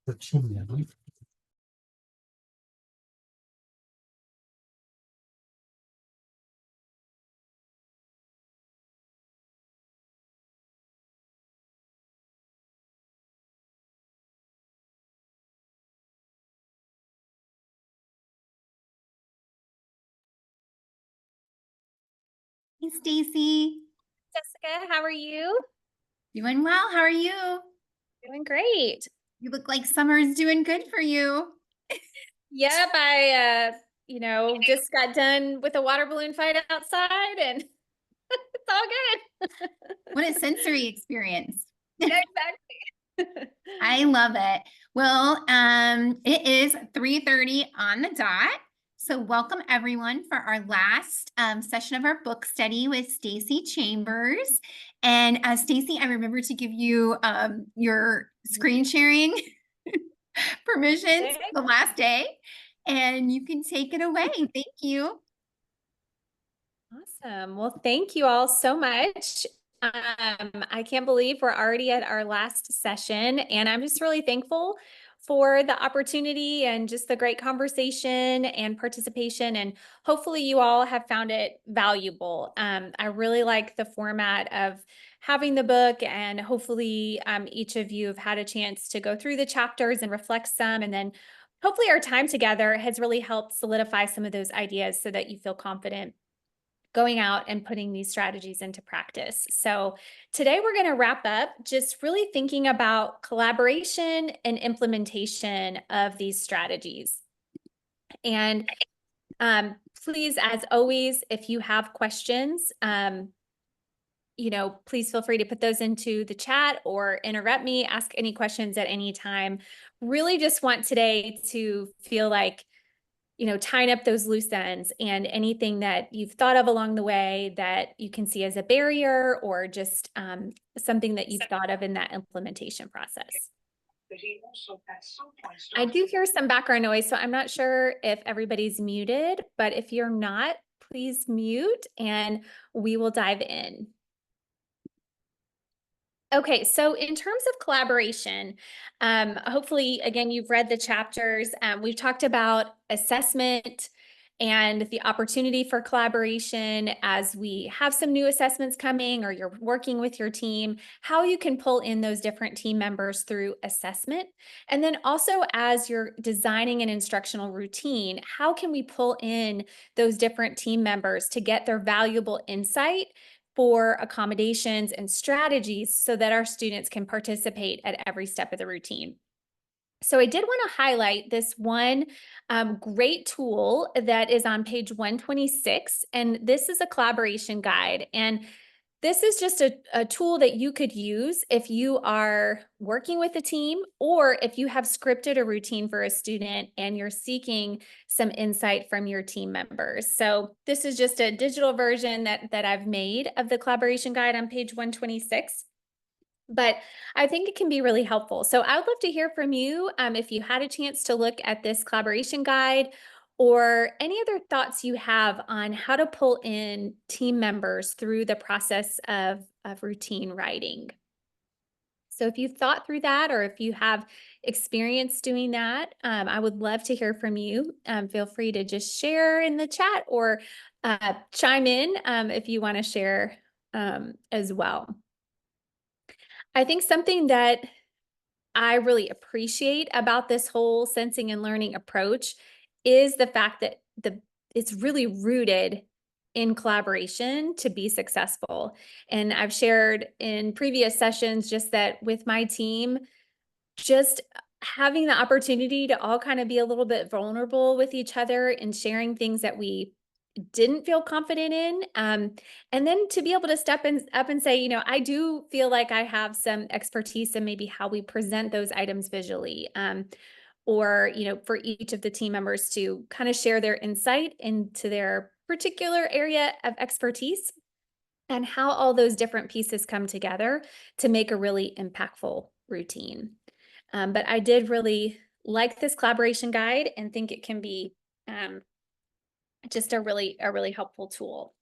的青年。Hey, Stacy. Jessica, how are you? Doing well. How are you? Doing great. You look like summer's doing good for you. Yep, I just got done with a water balloon fight outside and it's all good. What a sensory experience. Yeah, exactly. I love it. Well, it is 3:30 on the dot. So welcome everyone for our last session of our book study with Stacy Chambers. And Stacy, I remember to give you your screen sharing permissions Okay. the last day, and you can take it away. Thank you. Awesome. Well, thank you all so much. I can't believe we're already at our last session, and I'm just really thankful for the opportunity and just the great conversation and participation. And hopefully you all have found it valuable. I really like the format of having the book, and hopefully each of you have had a chance to go through the chapters and reflect some, and then hopefully our time together has really helped solidify some of those ideas so that you feel confident going out and putting these strategies into practice. So today we're going to wrap up just really thinking about collaboration and implementation of these strategies. And please, as always, if you have questions, please feel free to put those into the chat or interrupt me, ask any questions at any time. Really just want today to feel like tying up those loose ends and anything that you've thought of along the way that you can see as a barrier or just something that you've thought of in that implementation process. I do hear some background noise, so I'm not sure if everybody's muted, but if you're not, please mute and we will dive in. Okay, so in terms of collaboration, hopefully, again, you've read the chapters. We've talked about assessment and the opportunity for collaboration as we have some new assessments coming or you're working with your team, how you can pull in those different team members through assessment. And then also as you're designing an instructional routine, how can we pull in those different team members to get their valuable insight for accommodations and strategies so that our students can participate at every step of the routine. So I did want to highlight this one great tool that is on page 126, and this is a collaboration guide. And this is just a tool that you could use if you are working with a team or if you have scripted a routine for a student and you're seeking some insight from your team members. So this is just a digital version that I've made of the collaboration guide on page 126. But I think it can be really helpful. So I would love to hear from you if you had a chance to look at this collaboration guide or any other thoughts you have on how to pull in team members through the process of routine writing. So if you've thought through that or if you have experience doing that, I would love to hear from you. Feel free to just share in the chat or chime in if you want to share as well. I think something that I really appreciate about this whole sensing and learning approach is the fact that it's really rooted in collaboration to be successful. And I've shared in previous sessions just that with my team, just having the opportunity to all kind of be a little bit vulnerable with each other and sharing things that we didn't feel confident in. And then to be able to step up and say, I do feel like I have some expertise in maybe how we present those items visually. Or, for each of the team members to kind of share their insight into their particular area of expertise and how all those different pieces come together to make a really impactful routine. But I did really like this collaboration guide and think it can be just a really helpful tool.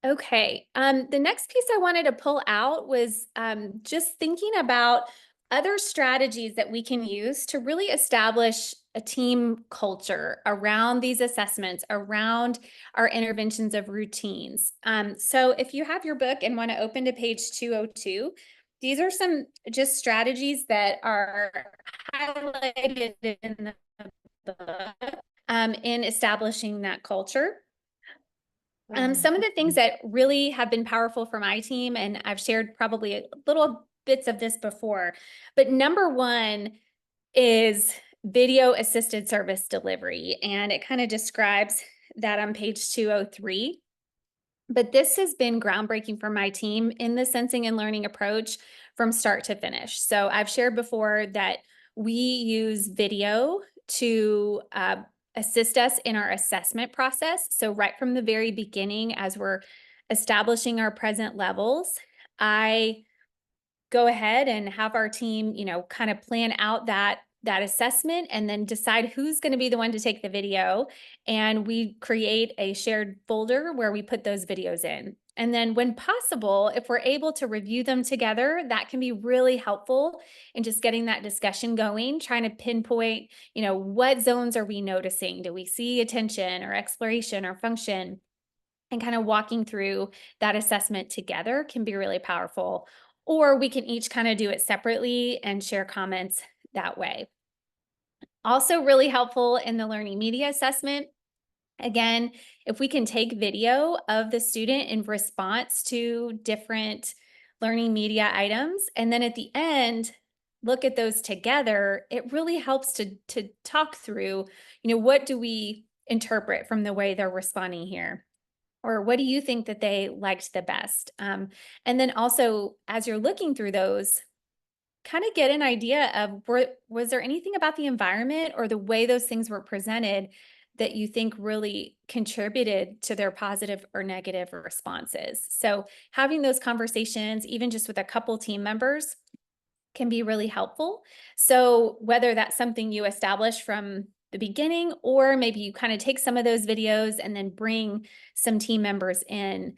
Okay. The next piece I wanted to pull out was just thinking about other strategies that we can use to really establish a team culture around these assessments, around our interventions of routines. So if you have your book and want to open to page 202, these are some just strategies that are highlighted in the book in establishing that culture. Some of the things that really have been powerful for my team, and I've shared probably little bits of this before, but number one is video assisted service delivery. And it kind of describes that on page 203. But this has been groundbreaking for my team in the sensing and learning approach from start to finish. So I've shared before that we use video to assist us in our assessment process. So right from the very beginning, as we're establishing our present levels, I go ahead and have our team, kind of plan out that assessment and then decide who's going to be the one to take the video. And we create a shared folder where we put those videos in. And then when possible, if we're able to review them together, that can be really helpful in just getting that discussion going, trying to pinpoint, what zones are we noticing? Do we see attention or exploration or function? And kind of walking through that assessment together can be really powerful. Or we can each kind of do it separately and share comments that way. Also, really helpful in the learning media assessment. Again, if we can take video of the student in response to different learning media items, and then at the end, look at those together, it really helps to talk through, what do we interpret from the way they're responding here? Or what do you think that they liked the best? And then also, as you're looking through those, kind of get an idea of was there anything about the environment or the way those things were presented that you think really contributed to their positive or negative responses? So having those conversations, even just with a couple team members, can be really helpful. So whether that's something you establish from the beginning, or maybe you kind of take some of those videos and then bring some team members in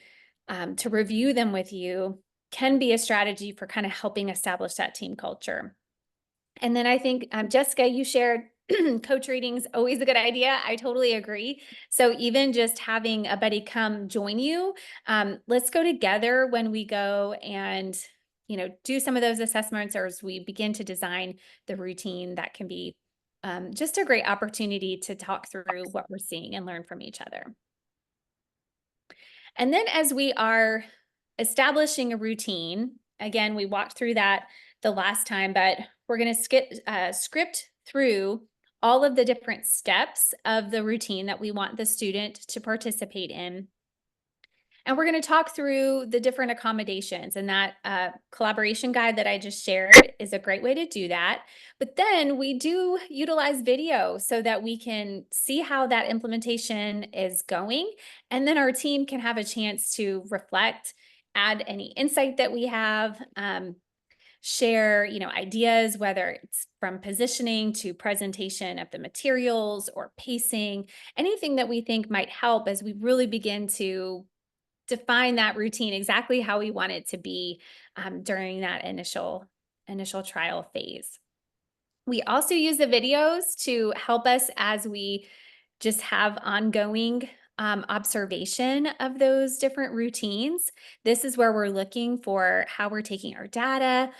to review them with you, can be a strategy for kind of helping establish that team culture. And then I think, Jessica, you shared coach readings, always a good idea. I totally agree. So even just having a buddy come join you, let's go together when we go and, do some of those assessments, or as we begin to design the routine. That can be just a great opportunity to talk through what we're seeing and learn from each other. And then as we are establishing a routine, again, we walked through that the last time, but we're going to script through all of the different steps of the routine that we want the student to participate in. And we're going to talk through the different accommodations, and that collaboration guide that I just shared is a great way to do that. But then we do utilize video so that we can see how that implementation is going. And then our team can have a chance to reflect, add any insight that we have, share, ideas, whether it's from positioning to presentation of the materials or pacing, anything that we think might help as we really begin to define that routine exactly how we want it to be during that initial trial phase. We also use the videos to help us as we just have ongoing observation of those different routines. This is where we're looking for how we're taking our data.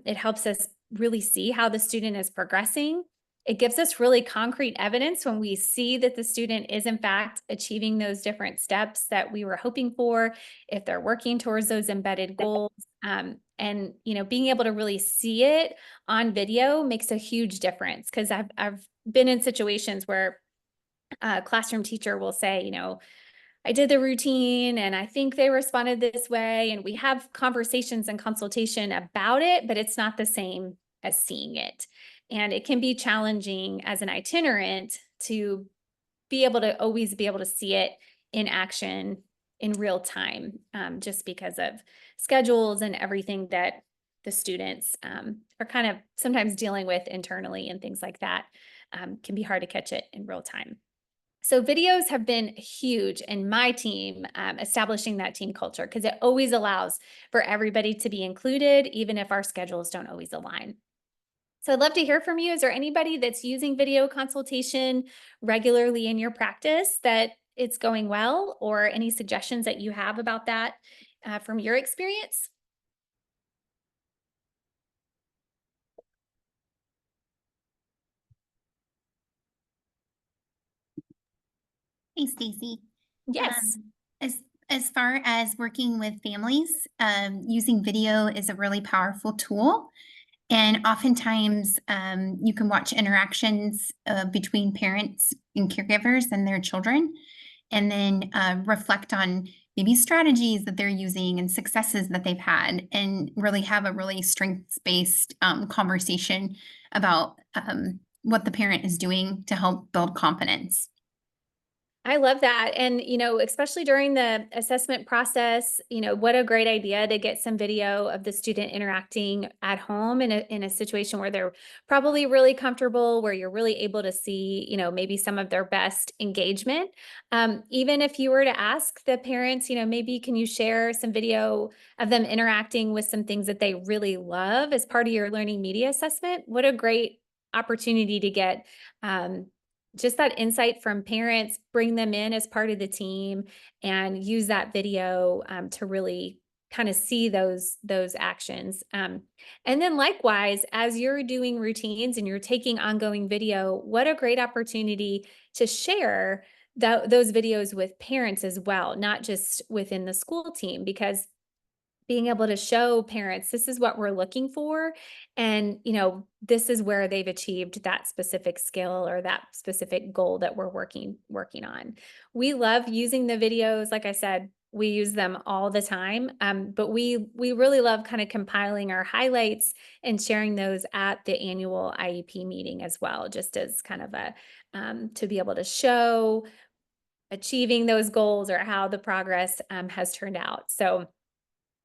It helps us really see how the student is progressing. It gives us really concrete evidence when we see that the student is in fact achieving those different steps that we were hoping for, if they're working towards those embedded goals. And being able to really see it on video makes a huge difference, because I've been in situations where a classroom teacher will say, I did the routine and I think they responded this way. And we have conversations and consultation about it, but it's not the same as seeing it. And it can be challenging as an itinerant to always be able to see it in action in real time, just because of schedules and everything that the students are kind of sometimes dealing with internally and things like that. Can be hard to catch it in real time. So videos have been huge in my team, establishing that team culture, because it always allows for everybody to be included, even if our schedules don't always align. So I'd love to hear from you. Is there anybody that's using video consultation regularly in your practice that it's going well, or any suggestions that you have about that from your experience? Hey, Stacy. Yes. Um, as far as working with families, using video is a really powerful tool. And oftentimes, you can watch interactions between parents and caregivers and their children, and then reflect on maybe strategies that they're using and successes that they've had, and really have a really strengths-based conversation about what the parent is doing to help build confidence. I love that. And, especially during the assessment process, what a great idea to get some video of the student interacting at home in a situation where they're probably really comfortable, where you're really able to see, maybe some of their best engagement. Even if you were to ask the parents, maybe can you share some video of them interacting with some things that they really love as part of your learning media assessment? What a great opportunity to get um, just that insight from parents, bring them in as part of the team and use that video to really kind of see those actions. And then likewise, as you're doing routines and you're taking ongoing video, what a great opportunity to share those videos with parents as well, not just within the school team, because being able to show parents this is what we're looking for, and this is where they've achieved that specific skill or that specific goal that we're working on. We love using the videos. Like I said, we use them all the time, but we really love kind of compiling our highlights and sharing those at the annual IEP meeting as well, just as kind of a to be able to show achieving those goals or how the progress has turned out. So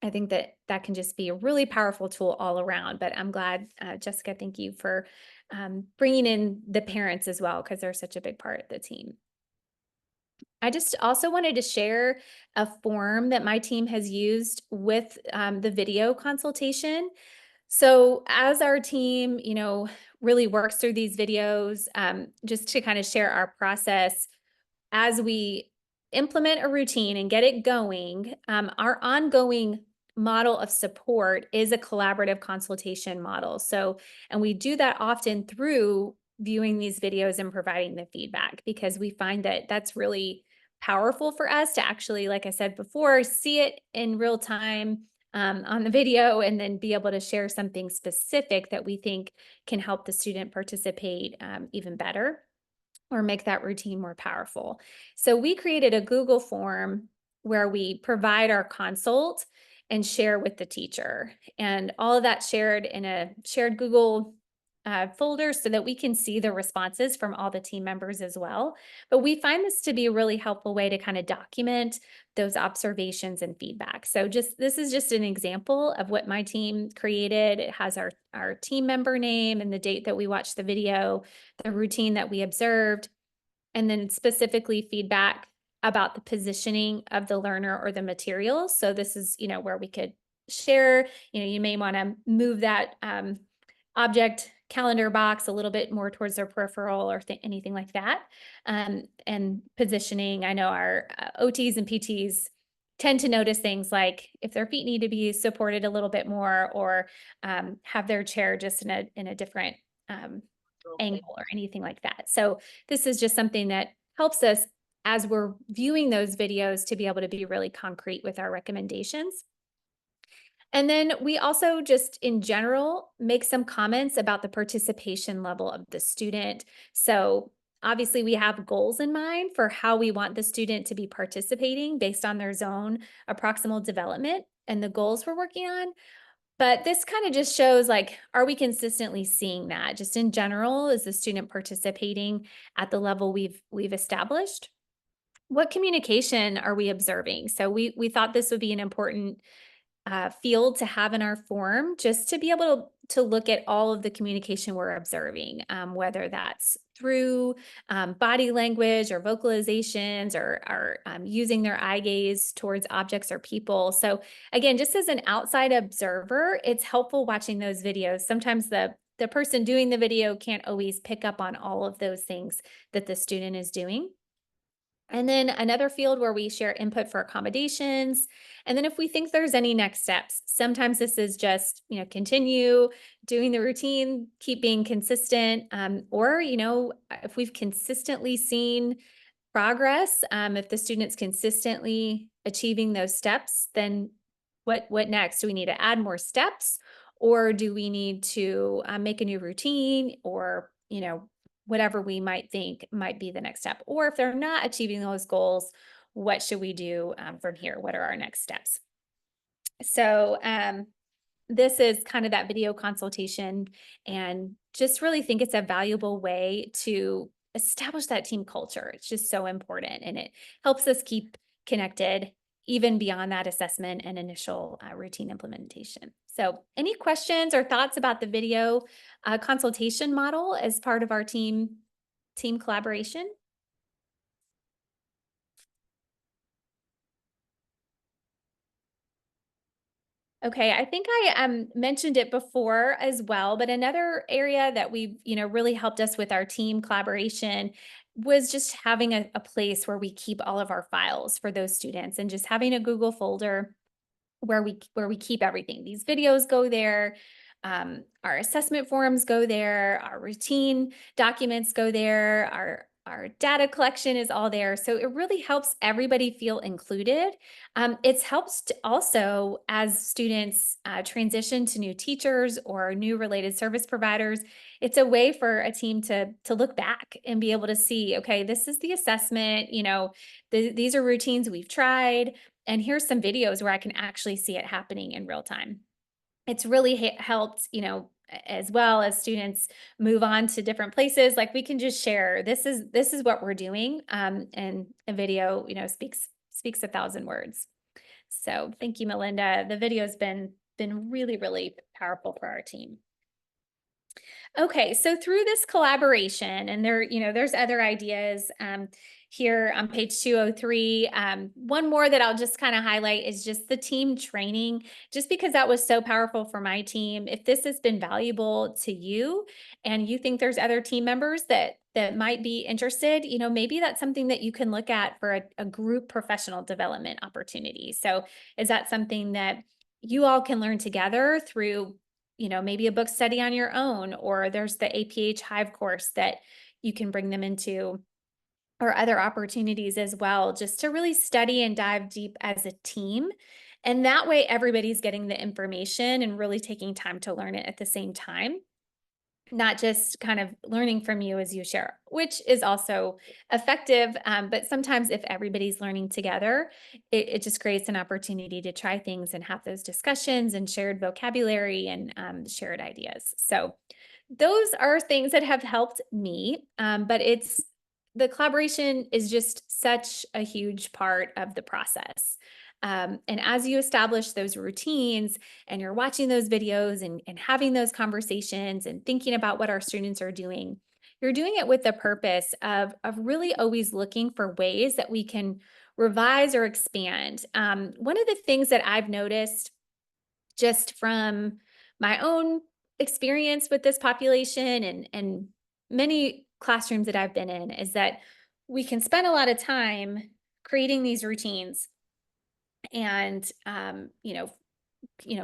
I think that that can just be a really powerful tool all around. But I'm glad, Jessica, thank you for bringing in the parents as well, because they're such a big part of the team. I just also wanted to share a form that my team has used with the video consultation. So as our team, really works through these videos, just to kind of share our process as we implement a routine and get it going, our ongoing model of support is a collaborative consultation model. So, and we do that often through viewing these videos and providing the feedback, because we find that that's really powerful for us to actually, like I said before, see it in real time on the video, and then be able to share something specific that we think can help the student participate even better or make that routine more powerful. So we created a Google form where we provide our consult and share with the teacher, and all of that shared in a shared Google folder so that we can see the responses from all the team members as well. But we find this to be a really helpful way to kind of document those observations and feedback. So this is just an example of what my team created. It has our team member name and the date that we watched the video, the routine that we observed, and then specifically feedback about the positioning of the learner or the material. So this is, where we could share, you may want to move that object calendar box a little bit more towards their peripheral or anything like that. And positioning, I know our OTs and PTs tend to notice things like if their feet need to be supported a little bit more, or have their chair just in a different angle or anything like that. So this is just something that helps us as we're viewing those videos to be able to be really concrete with our recommendations. And then we also just in general make some comments about the participation level of the student. So obviously we have goals in mind for how we want the student to be participating based on their zone of proximal development and the goals we're working on. But this kind of just shows, like, are we consistently seeing that? Just in general, is the student participating at the level we've established? What communication are we observing? So we thought this would be an important field to have in our form, just to be able to look at all of the communication we're observing, whether that's through body language or vocalizations or using their eye gaze towards objects or people. So again, just as an outside observer, it's helpful watching those videos. Sometimes the person doing the video can't always pick up on all of those things that the student is doing. And then another field where we share input for accommodations. And then if we think there's any next steps, sometimes this is just, continue doing the routine, keep being consistent. Or, if we've consistently seen progress, if the student's consistently achieving those steps, then what next? Do we need to add more steps, or do we need to make a new routine, or whatever we might think might be the next step? Or if they're not achieving those goals, what should we do from here? What are our next steps? So this is kind of that video consultation, and just really think it's a valuable way to establish that team culture. It's just so important, and it helps us keep connected even beyond that assessment and initial routine implementation. So any questions or thoughts about the video consultation model as part of our team collaboration? Okay, I think I mentioned it before as well, but another area that we've, really helped us with our team collaboration was just having a place where we keep all of our files for those students, and just having a Google folder where we keep everything. These videos go there, our assessment forms go there, our routine documents go there, our data collection is all there. So it really helps everybody feel included. It's helps to also, as students transition to new teachers or new related service providers, it's a way for a team to look back and be able to see, okay, this is the assessment, these are routines we've tried, and here's some videos where I can actually see it happening in real time. It's really helped, as well as students move on to different places. Like, we can just share, this is what we're doing, and a video, speaks 1,000 words. So thank you, Melinda. The video's been really, really powerful for our team. Okay, so through this collaboration, and there's other ideas here on page 203. One more that I'll just kind of highlight is just the team training, just because that was so powerful for my team. If this has been valuable to you, and you think there's other team members that might be interested, maybe that's something that you can look at for a group professional development opportunity. So is that something that you all can learn together through, maybe a book study on your own, or there's the APH Hive course that you can bring them into, or other opportunities as well, just to really study and dive deep as a team. And that way everybody's getting the information and really taking time to learn it at the same time, not just kind of learning from you as you share, which is also effective. But sometimes if everybody's learning together, it just creates an opportunity to try things and have those discussions and shared vocabulary and shared ideas. So those are things that have helped me, but the collaboration is just such a huge part of the process. And as you establish those routines, and you're watching those videos and having those conversations and thinking about what our students are doing, you're doing it with the purpose of really always looking for ways that we can revise or expand. One of the things that I've noticed just from my own experience with this population, and many classrooms that I've been in, is that we can spend a lot of time creating these routines and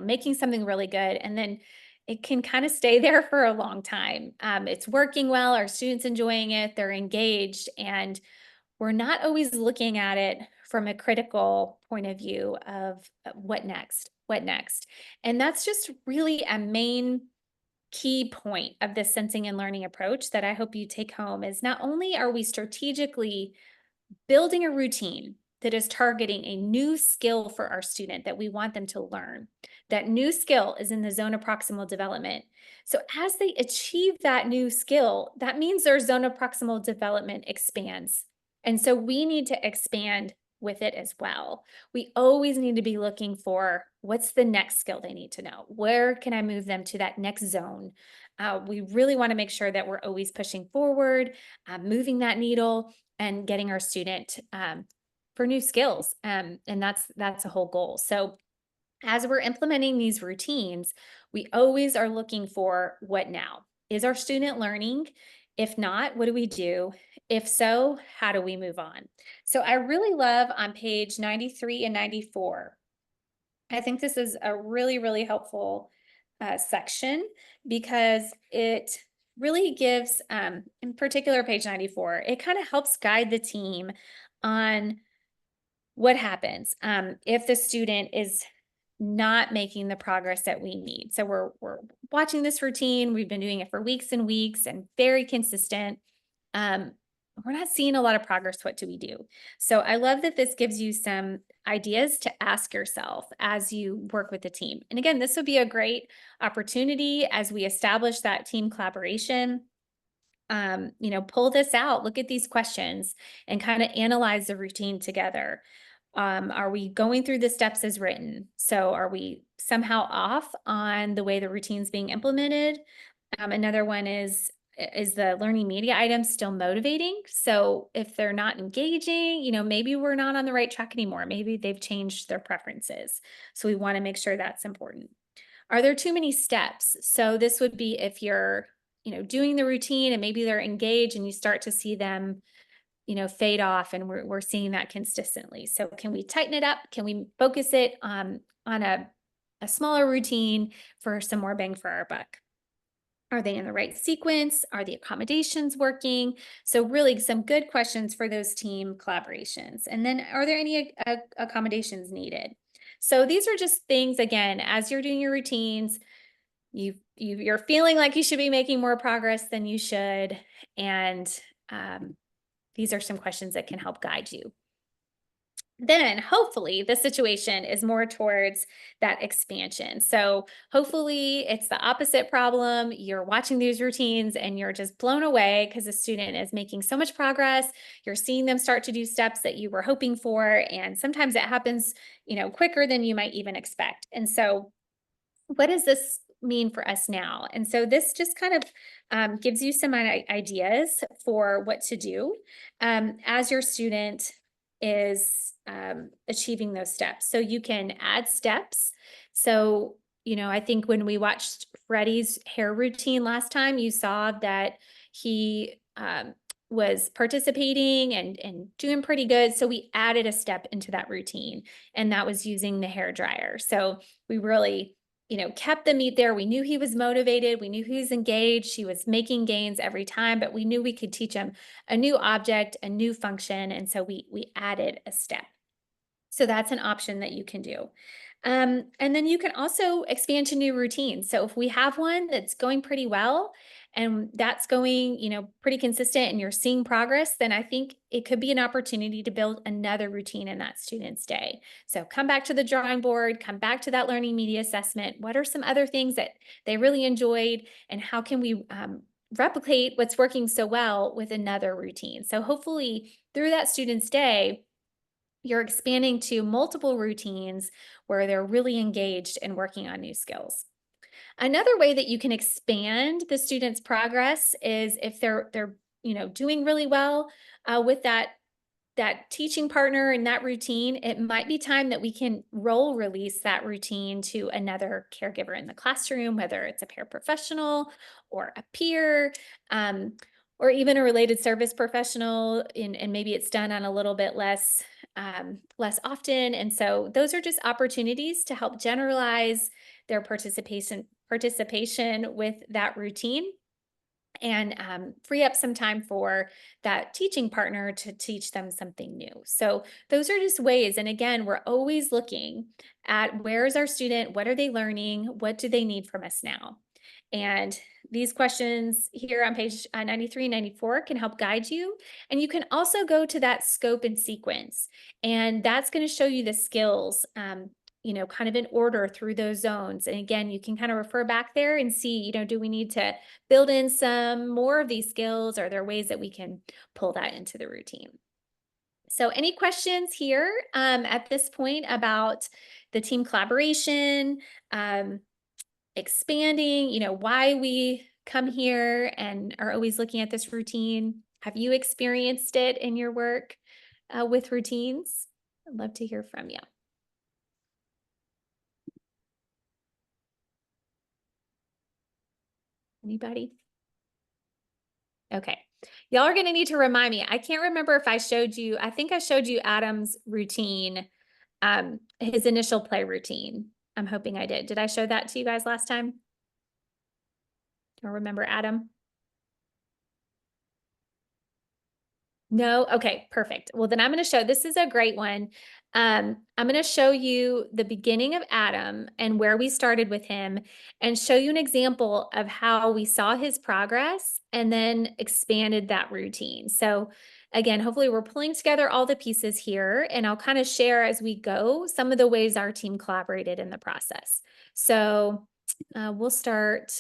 making something really good, and then it can kind of stay there for a long time. It's working well, our students enjoying it, they're engaged, and we're not always looking at it from a critical point of view of what next, what next. And that's just really a main key point of this sensing and learning approach that I hope you take home, is not only are we strategically building a routine that is targeting a new skill for our student that we want them to learn. That new skill is in the zone of proximal development. So as they achieve that new skill, that means their zone of proximal development expands. And so we need to expand with it as well. We always need to be looking for what's the next skill they need to know? Where can I move them to that next zone? We really want to make sure that we're always pushing forward, moving that needle, and getting our student for new skills. And that's a whole goal. So as we're implementing these routines, we always are looking for what now? Is our student learning? If not, what do we do? If so, how do we move on? So I really love on page 93 and 94. I think this is a really, really helpful section because it really gives, in particular, page 94, it kind of helps guide the team on what happens if the student is not making the progress that we need. So we're watching this routine. We've been doing it for weeks and weeks and very consistent. Um, we're not seeing a lot of progress. What do we do? So I love that this gives you some ideas to ask yourself as you work with the team. And again, this would be a great opportunity as we establish that team collaboration. Pull this out, look at these questions and kind of analyze the routine together. Are we going through the steps as written? So are we somehow off on the way the routine's being implemented? Another one is the learning media items still motivating? So if they're not engaging, maybe we're not on the right track anymore. Maybe they've changed their preferences. So we want to make sure that's important. Are there too many steps? So this would be if you're, doing the routine and maybe they're engaged and you start to see them fade off, and we're seeing that consistently. So can we tighten it up? Can we focus it on a smaller routine for some more bang for our buck? Are they in the right sequence? Are the accommodations working? So really some good questions for those team collaborations. And then are there any accommodations needed? So these are just things, again, as you're doing your routines, you're feeling like you should be making more progress than you should. And these are some questions that can help guide you. Then hopefully the situation is more towards that expansion. So hopefully it's the opposite problem. You're watching these routines and you're just blown away because the student is making so much progress. You're seeing them start to do steps that you were hoping for. And sometimes it happens, quicker than you might even expect. And so what does this mean for us now? And so this just kind of gives you some ideas for what to do as your student is achieving those steps. So you can add steps. So, I think when we watched Freddie's hair routine last time, you saw that he was participating and doing pretty good. So we added a step into that routine, and that was using the hair dryer. So we really kept the meat there. We knew he was motivated. We knew he was engaged. He was making gains every time, but we knew we could teach him a new object, a new function. And so we added a step. So that's an option that you can do. And then you can also expand to new routines. So if we have one that's going pretty well and that's going, pretty consistent and you're seeing progress, then I think it could be an opportunity to build another routine in that student's day. So come back to the drawing board, come back to that learning media assessment. What are some other things that they really enjoyed and how can we replicate what's working so well with another routine? So hopefully through that student's day, you're expanding to multiple routines where they're really engaged and working on new skills. Another way that you can expand the student's progress is if they're doing really well with that teaching partner in that routine, it might be time that we can role release that routine to another caregiver in the classroom, whether it's a paraprofessional or a peer, or even a related service professional, and maybe it's done on a little bit less often. And so those are just opportunities to help generalize their participation with that routine and free up some time for that teaching partner to teach them something new. So those are just ways. And again, we're always looking at where is our student? What are they learning? What do they need from us now? And these questions here on page 93, 94 can help guide you. And you can also go to that scope and sequence. And that's going to show you the skills, kind of in order through those zones. And again, you can kind of refer back there and see, do we need to build in some more of these skills? Are there ways that we can pull that into the routine? So any questions here at this point about the team collaboration, um, expanding, why we come here and are always looking at this routine? Have you experienced it in your work with routines? I'd love to hear from you. Anybody? Okay. Y'all are going to need to remind me. I can't remember if I showed you, I think I showed you Adam's routine, his initial play routine. I'm hoping I did. Did I show that to you guys last time? Do you remember Adam? No? Okay, perfect. Well, then I'm going to show, this is a great one. I'm going to show you the beginning of Adam and where we started with him and show you an example of how we saw his progress and then expanded that routine. So again, hopefully we're pulling together all the pieces here, and I'll kind of share as we go some of the ways our team collaborated in the process. So we'll start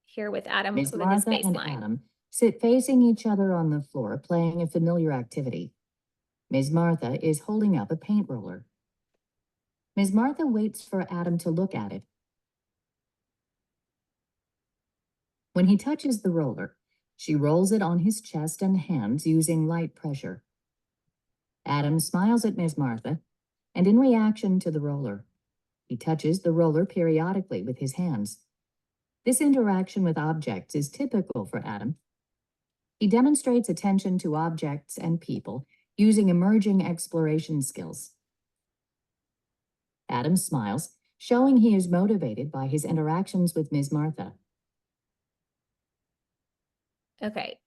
here with Adam Ms. with his Martha and baseline. Adam sit facing each other on the floor, playing a familiar activity. Ms. Martha is holding up a paint roller. Ms. Martha waits for Adam to look at it. When he touches the roller, she rolls it on his chest and hands using light pressure. Adam smiles at Ms. Martha, and in reaction to the roller, he touches the roller periodically with his hands. This interaction with objects is typical for Adam. He demonstrates attention to objects and people using emerging exploration skills. Adam smiles, showing he is motivated by his interactions with Ms. Martha. Okay,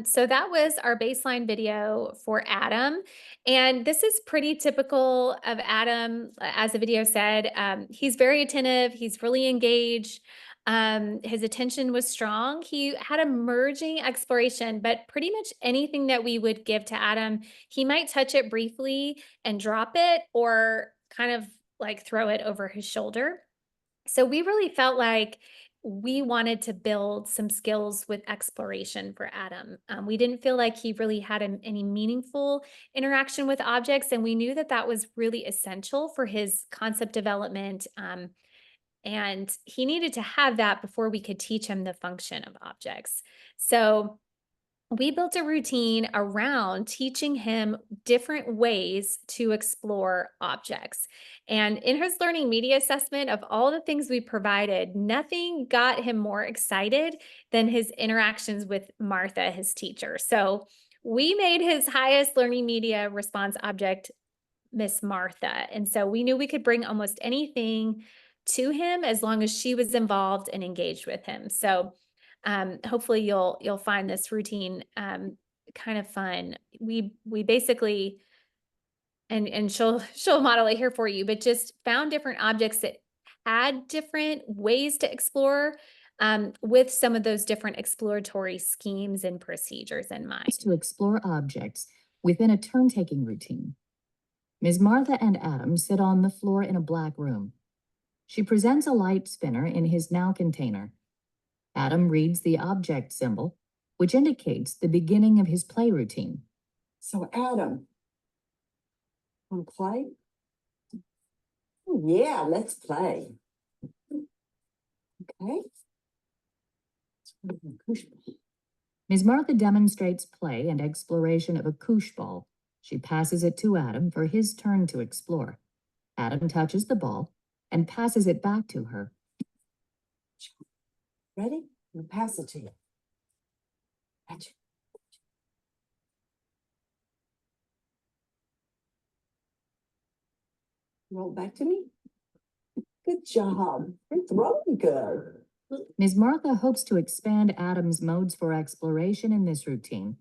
so that was our baseline video for Adam. And this is pretty typical of Adam, as the video said. He's very attentive, he's really engaged. His attention was strong. He had emerging exploration, but pretty much anything that we would give to Adam, he might touch it briefly and drop it, or kind of like throw it over his shoulder. So we really felt like we wanted to build some skills with exploration for Adam. We didn't feel like he really had any meaningful interaction with objects, and we knew that that was really essential for his concept development. And he needed to have that before we could teach him the function of objects. So we built a routine around teaching him different ways to explore objects. And in his learning media assessment, of all the things we provided, nothing got him more excited than his interactions with Martha, his teacher. So we made his highest learning media response object Miss Martha. And so we knew we could bring almost anything to him as long as she was involved and engaged with him. So hopefully you'll find this routine kind of fun. We basically, and she'll model it here for you, but just found different objects that had different ways to explore with some of those different exploratory schemes and procedures in mind. To explore objects within a turn-taking routine. Ms. Martha and Adam sit on the floor in a black room. She presents a light spinner in his now container. Adam reads the object symbol, which indicates the beginning of his play routine. So Adam, want to play? Yeah, let's play. Okay. Ms. Martha demonstrates play and exploration of a koosh ball. She passes it to Adam for his turn to explore. Adam touches the ball and passes it back to her. Ready? I'll pass it to you. Gotcha. Roll it back to me. Good job. You're throwing good. Ms. Martha hopes to expand Adam's modes for exploration in this routine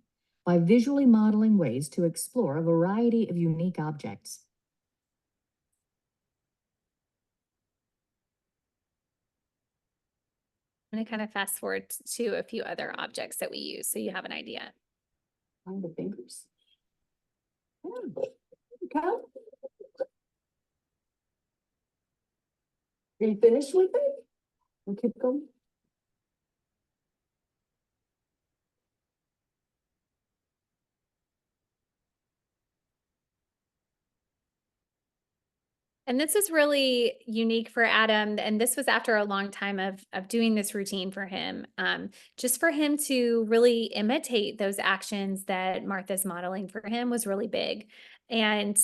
by visually modeling ways to explore a variety of unique objects. I'm going to kind of fast forward to a few other objects that we use so you have an idea. On the fingers. Okay. Are you finished with it? We'll keep going. And this is really unique for Adam. And this was after a long time of doing this routine for him. Just for him to really imitate those actions that Martha's modeling for him was really big. And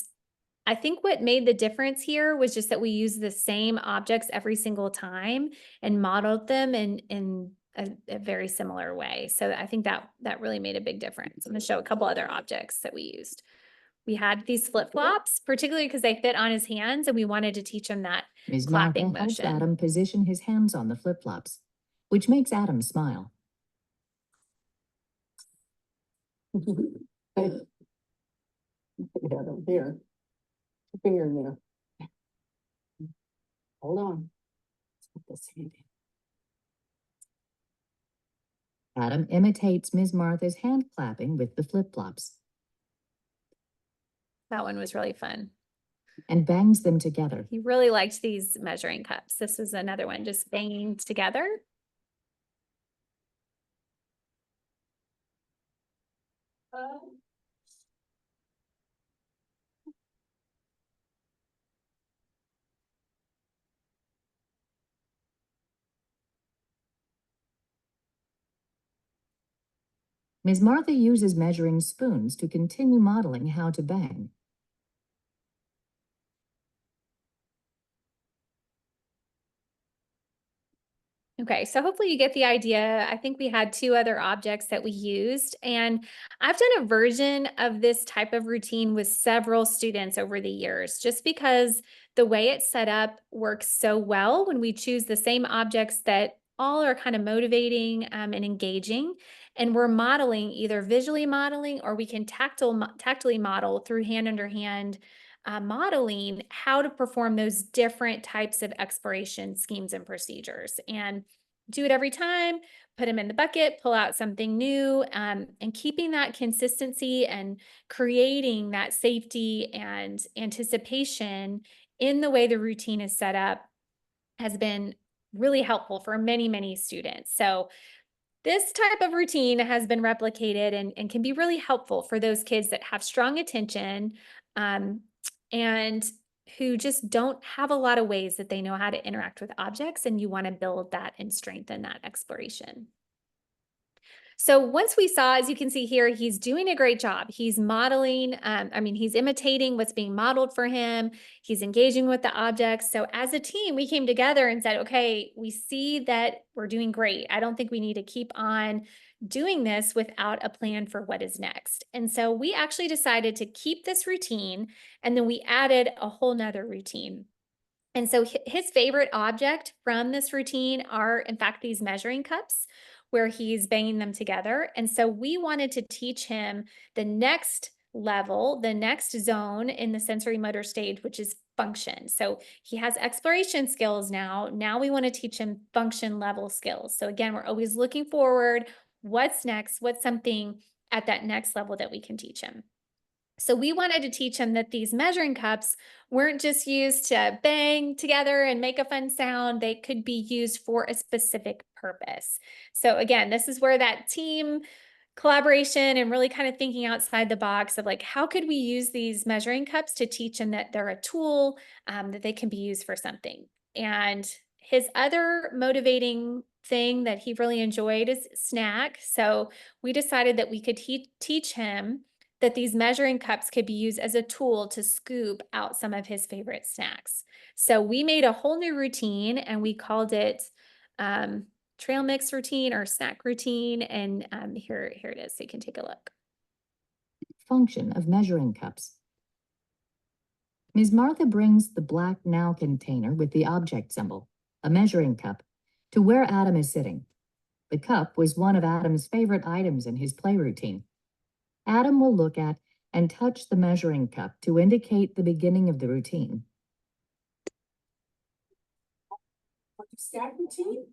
I think what made the difference here was just that we used the same objects every single time and modeled them in a very similar way. So I think that really made a big difference. I'm going to show a couple other objects that we used. We had these flip-flops, particularly because they fit on his hands, and we wanted to teach him that Ms. Martha clapping helps motion. Adam position his hands on the flip-flops, which makes Adam smile. Hey. Yeah, them here. Your finger in there. Hold on. Let's put this hand in. Adam imitates Ms. Martha's hand clapping with the flip-flops That one was really fun. and bangs them together. He really liked these measuring cups. This was another one, just banging together. Ms. Martha uses measuring spoons to continue modeling how to bang. Okay, so hopefully you get the idea. I think we had two other objects that we used, and I've done a version of this type of routine with several students over the years, just because the way it's set up works so well when we choose the same objects that all are kind of motivating and engaging, and we're modeling, either visually modeling, or we can tactily model through hand under hand modeling how to perform those different types of exploration schemes and procedures, and do it every time, put them in the bucket, pull out something new, and keeping that consistency and creating that safety and anticipation in the way the routine is set up has been really helpful for many, many students. So this type of routine has been replicated and can be really helpful for those kids that have strong attention and who just don't have a lot of ways that they know how to interact with objects, and you want to build that and strengthen that exploration. So once we saw, as you can see here, he's doing a great job. He's modeling, he's imitating what's being modeled for him. He's engaging with the objects. So as a team, we came together and said, okay, we see that we're doing great. I don't think we need to keep on doing this without a plan for what is next. And so we actually decided to keep this routine, and then we added a whole nother routine. And so his favorite object from this routine are, in fact, these measuring cups where he's banging them together. And so we wanted to teach him the next level, the next zone in the sensory motor stage, which is function. So he has exploration skills now. Now we want to teach him function level skills. So again, we're always looking forward. What's next? What's something at that next level that we can teach him? So we wanted to teach him that these measuring cups weren't just used to bang together and make a fun sound. They could be used for a specific purpose. So again, this is where that team collaboration and really kind of thinking outside the box of like, how could we use these measuring cups to teach him that they're a tool, that they can be used for something. And his other motivating thing that he really enjoyed is snack. So we decided that we could teach him that these measuring cups could be used as a tool to scoop out some of his favorite snacks. So we made a whole new routine, and we called it trail mix routine or snack routine. And here it is, so you can take a look. Function of measuring cups. Ms. Martha brings the black now container with the object symbol, a measuring cup, to where Adam is sitting. The cup was one of Adam's favorite items in his play routine. Adam will look at and touch the measuring cup to indicate the beginning of the routine. Stack routine?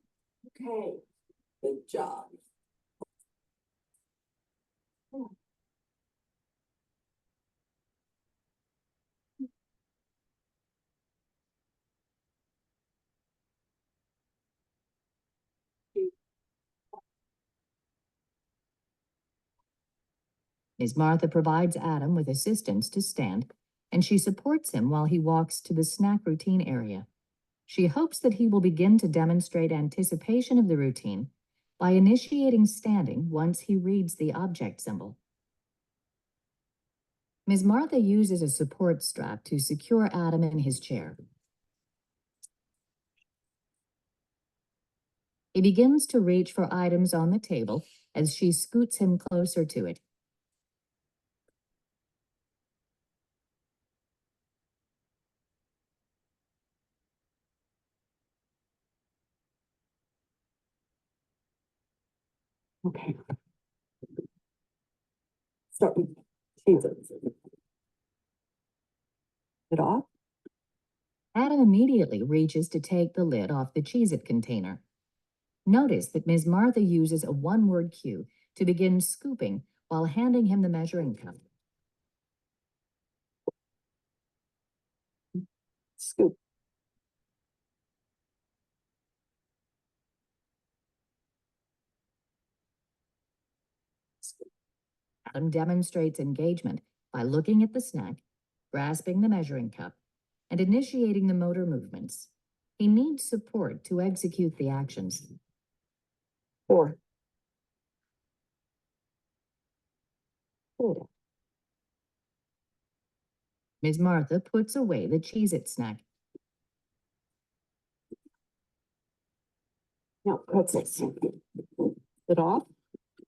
Okay, good job. Ms. Martha provides Adam with assistance to stand and she supports him while he walks to the snack routine area. She hopes that he will begin to demonstrate anticipation of the routine by initiating standing once he reads the object symbol. Ms. Martha uses a support strap to secure Adam in his chair. He begins to reach for items on the table as she scoots him closer to it. Okay. Start with Jesus. It off? Adam immediately reaches to take the lid off the Cheez-It container. Notice that Ms. Martha uses a one-word cue to begin scooping while handing him the measuring cup. Scoop. Adam demonstrates engagement by looking at the snack, grasping the measuring cup, and initiating the motor movements. He needs support to execute the actions. 4. Pull Ms. Martha puts away the Cheez-It snack. Now pretzels. It off?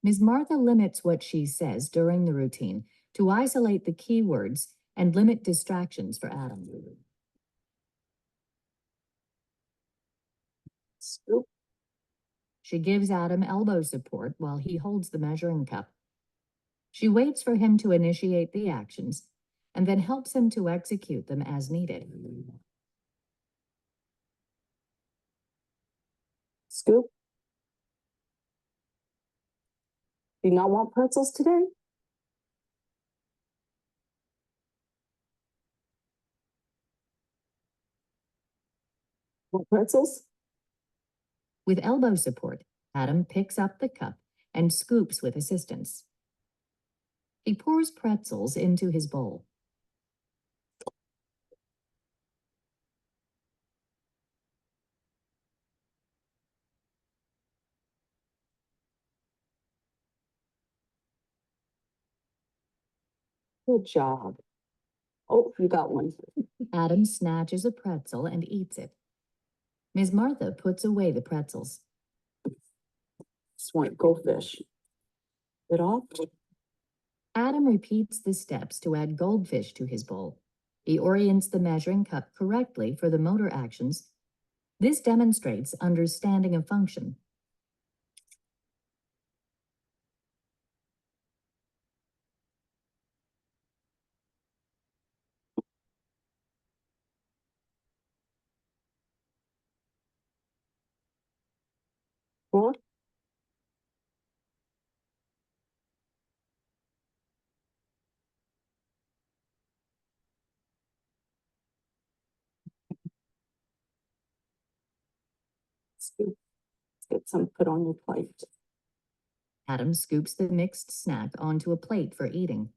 Ms. Martha limits what she says during the routine to isolate the keywords and limit distractions for Adam. Scoop. She gives Adam elbow support while he holds the measuring cup. She waits for him to initiate the actions and then helps him to execute them as needed. Scoop. Do you not want pretzels today? Want pretzels? With elbow support, Adam picks up the cup and scoops with assistance. He pours pretzels into his bowl. Good job. Oh, you got one. Adam snatches a pretzel and eats it. Ms. Martha puts away the pretzels. Swank goldfish. It off? Adam repeats the steps to add goldfish to his bowl. He orients the measuring cup correctly for the motor actions. This demonstrates understanding of function. Four. Scoop. Let's get some put on your plate. Adam scoops the mixed snack onto a plate for eating.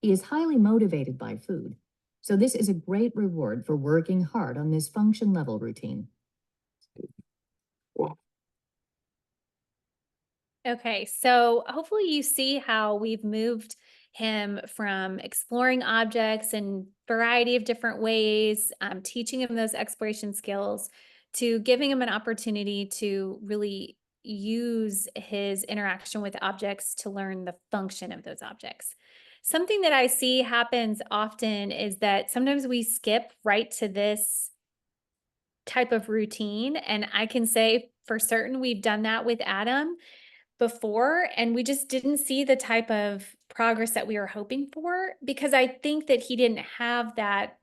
He is highly motivated by food, so this is a great reward for working hard on this function level routine. Okay, so hopefully you see how we've moved him from exploring objects in variety of different ways, teaching him those exploration skills, to giving him an opportunity to really use his interaction with objects to learn the function of those objects. Something that I see happens often is that sometimes we skip right to this type of routine, and I can say for certain we've done that with Adam before, and we just didn't see the type of progress that we were hoping for, because I think that he didn't have that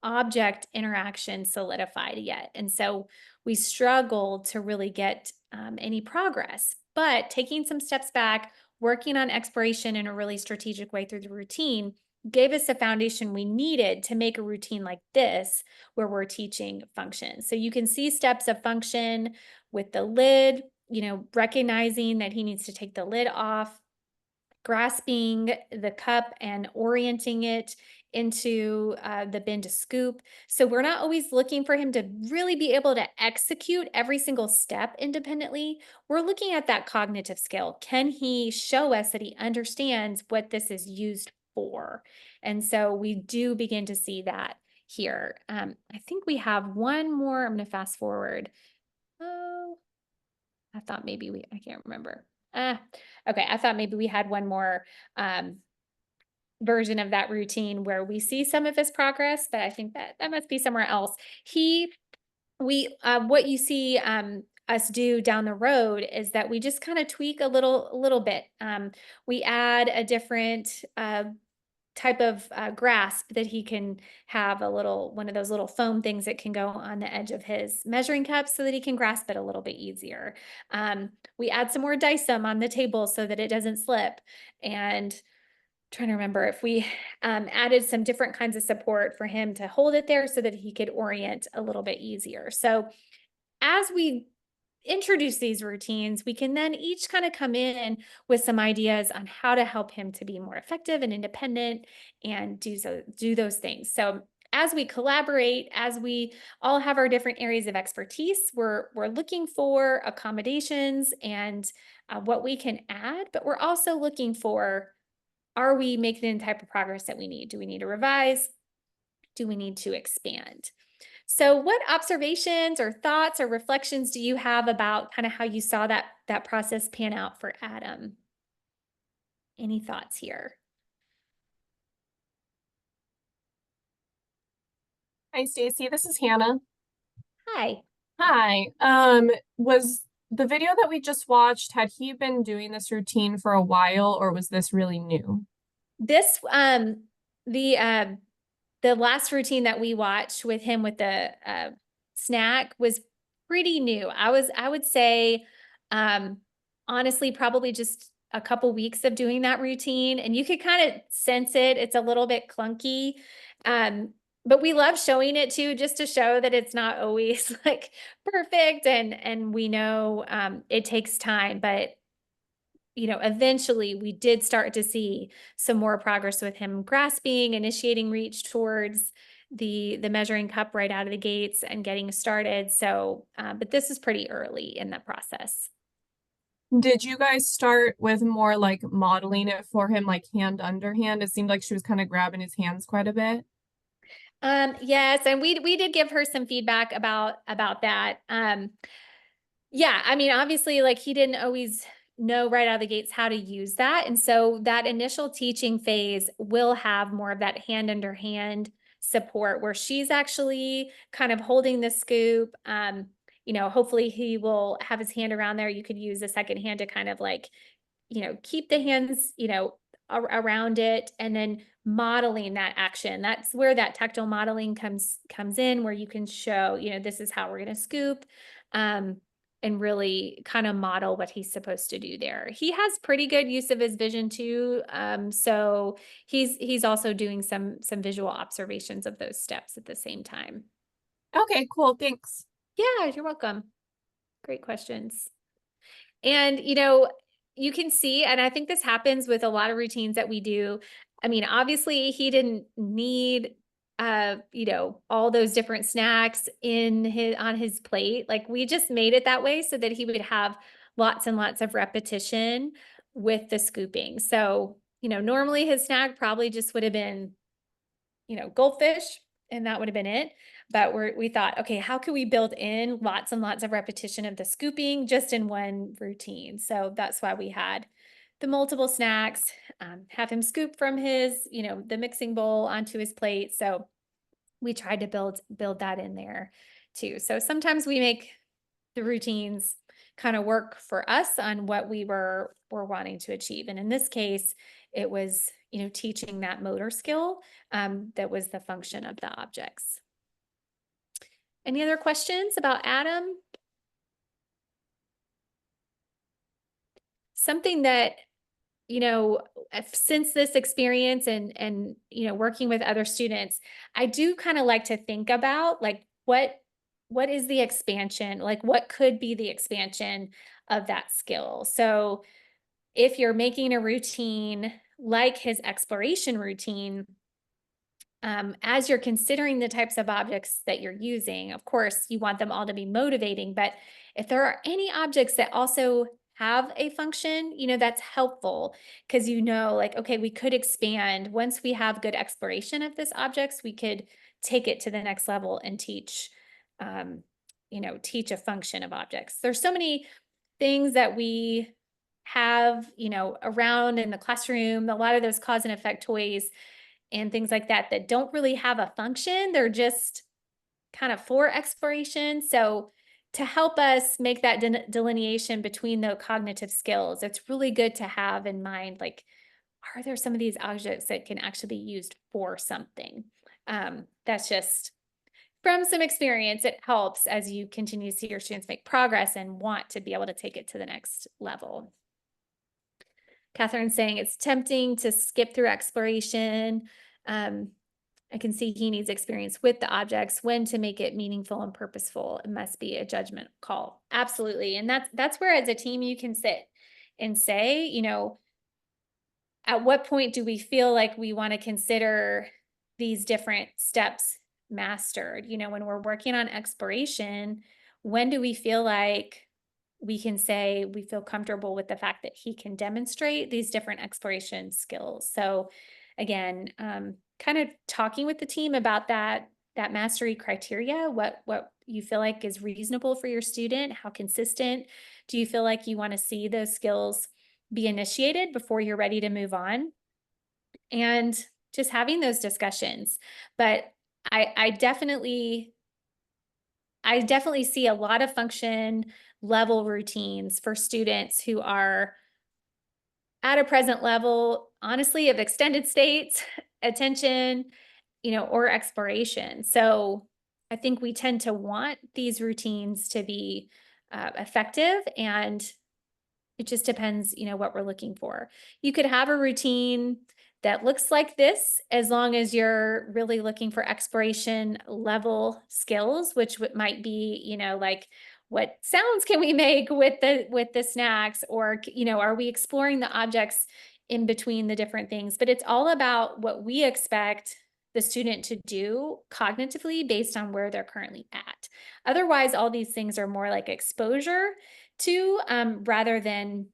object interaction solidified yet. And so we struggled to really get any progress. But taking some steps back, working on exploration in a really strategic way through the routine gave us a foundation we needed to make a routine like this where we're teaching function. So you can see steps of function with the lid, recognizing that he needs to take the lid off, grasping the cup and orienting it into the bin to scoop. So we're not always looking for him to really be able to execute every single step independently. We're looking at that cognitive skill. Can he show us that he understands what this is used for? And so we do begin to see that here. I think we have one more. I'm going to fast forward. Oh, I thought maybe I can't remember. Okay. I thought maybe we had one more version of that routine where we see some of his progress, but I think that must be somewhere else. What you see us do down the road is that we just kind of tweak a little bit. We add a different type of grasp that he can have one of those little foam things that can go on the edge of his measuring cup so that he can grasp it a little bit easier. We add some more dicem on the table so that it doesn't slip. And trying to remember if we added some different kinds of support for him to hold it there so that he could orient a little bit easier. So as we introduce these routines, we can then each kind of come in with some ideas on how to help him to be more effective and independent and do those things. So as we collaborate, as we all have our different areas of expertise, we're looking for accommodations and what we can add, but we're also looking for, are we making the type of progress that we need? Do we need to revise? Do we need to expand? So what observations or thoughts or reflections do you have about kind of how you saw that process pan out for Adam? Any thoughts here? Hi, Stacy. This is Hannah. Hi. Hi. Was the video that we just watched, had he been doing this routine for a while, or was this really new? This the last routine that we watched with him with the snack was pretty new. I would say honestly probably just a couple weeks of doing that routine, and you could kind of sense it. It's a little bit clunky. But we love showing it too, just to show that it's not always like perfect, and we know it takes time, but eventually we did start to see some more progress with him grasping, initiating reach towards the measuring cup right out of the gates and getting started. So, but this is pretty early in the process. Did you guys start with more like modeling it for him, like hand under hand? It seemed like she was kind of grabbing his hands quite a bit. Yes, and we did give her some feedback about that. Yeah, I mean, obviously, like he didn't always know right out of the gates how to use that. And so that initial teaching phase will have more of that hand under hand support where she's actually kind of holding the scoop. Hopefully he will have his hand around there. You could use a second hand to kind of like, keep the hands, around it, and then modeling that action. That's where that tactile modeling comes in, where you can show, this is how we're going to scoop. And really kind of model what he's supposed to do there. He has pretty good use of his vision too. So he's also doing some visual observations of those steps at the same time. Okay, cool. Thanks. Yeah, you're welcome. Great questions. And, you can see, and I think this happens with a lot of routines that we do. I mean, obviously he didn't need all those different snacks on his plate. Like we just made it that way so that he would have lots and lots of repetition with the scooping. So, normally his snack probably just would have been, goldfish, and that would have been it. But we thought, okay, how can we build in lots and lots of repetition of the scooping just in one routine? So that's why we had the multiple snacks, have him scoop from his, the mixing bowl onto his plate. So we tried to build that in there too. So sometimes we make the routines kind of work for us on what we were wanting to achieve. And in this case, it was, teaching that motor skill that was the function of the objects. Any other questions about Adam? Something that, since this experience and working with other students, I do kind of like to think about like what is the expansion, like what could be the expansion of that skill. So if you're making a routine like his exploration routine, as you're considering the types of objects that you're using, of course, you want them all to be motivating, but if there are any objects that also have a function, that's helpful because like, okay, we could expand once we have good exploration of this objects, we could take it to the next level and teach a function of objects. There's so many things that we have, around in the classroom, a lot of those cause and effect toys and things like that that don't really have a function. They're just kind of for exploration. So to help us make that delineation between the cognitive skills, it's really good to have in mind, like, are there some of these objects that can actually be used for something? That's just from some experience. It helps as you continue to see your students make progress and want to be able to take it to the next level. Catherine's saying it's tempting to skip through exploration. I can see he needs experience with the objects, when to make it meaningful and purposeful. It must be a judgment call. Absolutely. And that's where as a team you can sit and say, at what point do we feel like we want to consider these different steps mastered? When we're working on exploration, when do we feel like we can say we feel comfortable with the fact that he can demonstrate these different exploration skills? So again, kind of talking with the team about that mastery criteria, what you feel like is reasonable for your student, how consistent do you feel like you want to see those skills be initiated before you're ready to move on, and just having those discussions. But I definitely see a lot of function level routines for students who are at a present level, honestly, of extended states, attention, or exploration. So I think we tend to want these routines to be effective, and it just depends, what we're looking for. You could have a routine that looks like this as long as you're really looking for exploration level skills, which might be, like, what sounds can we make with the snacks, or are we exploring the objects in between the different things? But it's all about what we expect the student to do cognitively based on where they're currently at. Otherwise, all these things are more like exposure to, rather than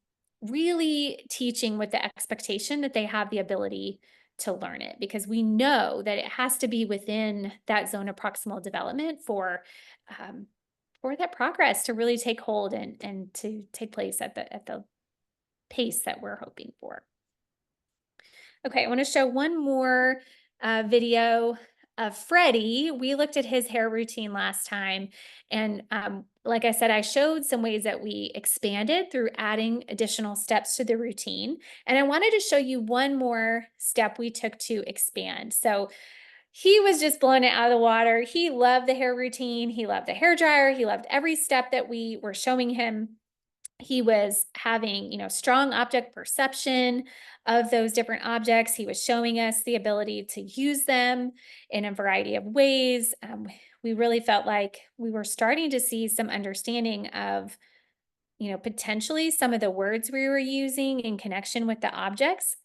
really teaching with the expectation that they have the ability to learn it, because we know that it has to be within that zone of proximal development for that progress to really take hold and to take place at the pace that we're hoping for. Okay, I want to show one more video of Freddie. We looked at his hair routine last time, and like I said, I showed some ways that we expanded through adding additional steps to the routine, and I wanted to show you one more step we took to expand. So he was just blowing it out of the water. He loved the hair routine. He loved the hair dryer. He loved every step that we were showing him. He was having, strong object perception of those different objects. He was showing us the ability to use them in a variety of ways. We really felt like we were starting to see some understanding of, potentially some of the words we were using in connection with the objects.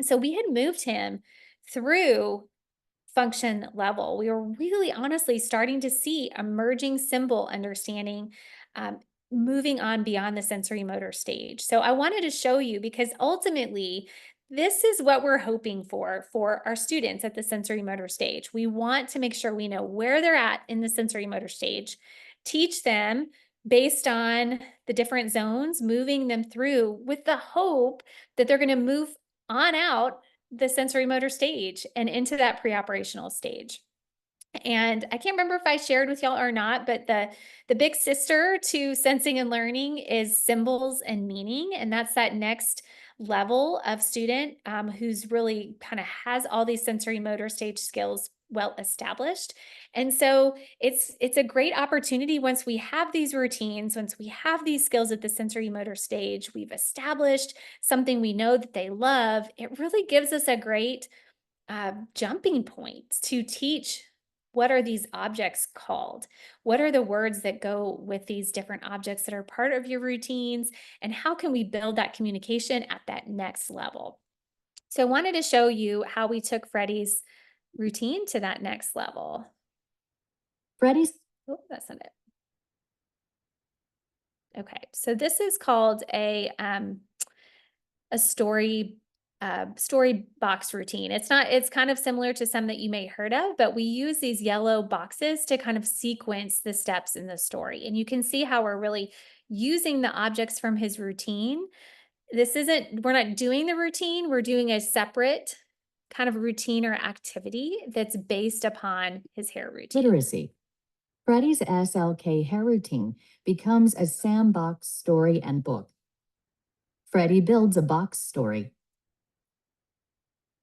So we had moved him through function level. We were really honestly starting to see emerging symbol understanding, moving on beyond the sensory motor stage. So I wanted to show you, because ultimately this is what we're hoping for our students at the sensory motor stage. We want to make sure we know where they're at in the sensory motor stage, teach them based on the different zones, moving them through with the hope that they're going to move on out the sensory motor stage and into that pre-operational stage. And I can't remember if I shared with y'all or not, but the big sister to sensing and learning is symbols and meaning. And that's that next level of student who's really kind of has all these sensory motor stage skills well established. And so it's a great opportunity once we have these routines, once we have these skills at the sensory motor stage, we've established something we know that they love. It really gives us a great jumping point to teach. What are these objects called? What are the words that go with these different objects that are part of your routines? And how can we build that communication at that next level? So I wanted to show you how we took Freddie's routine to that next level. Freddie's Oh, that's not it. Okay, so this is called a story box routine. It's kind of similar to some that you may heard of, but we use these yellow boxes to kind of sequence the steps in the story. And you can see how we're really using the objects from his routine. We're not doing the routine, we're doing a separate kind of routine or activity that's based upon his hair routine. literacy. Freddie's SLK hair routine becomes a sandbox story and book. Freddie builds a box story.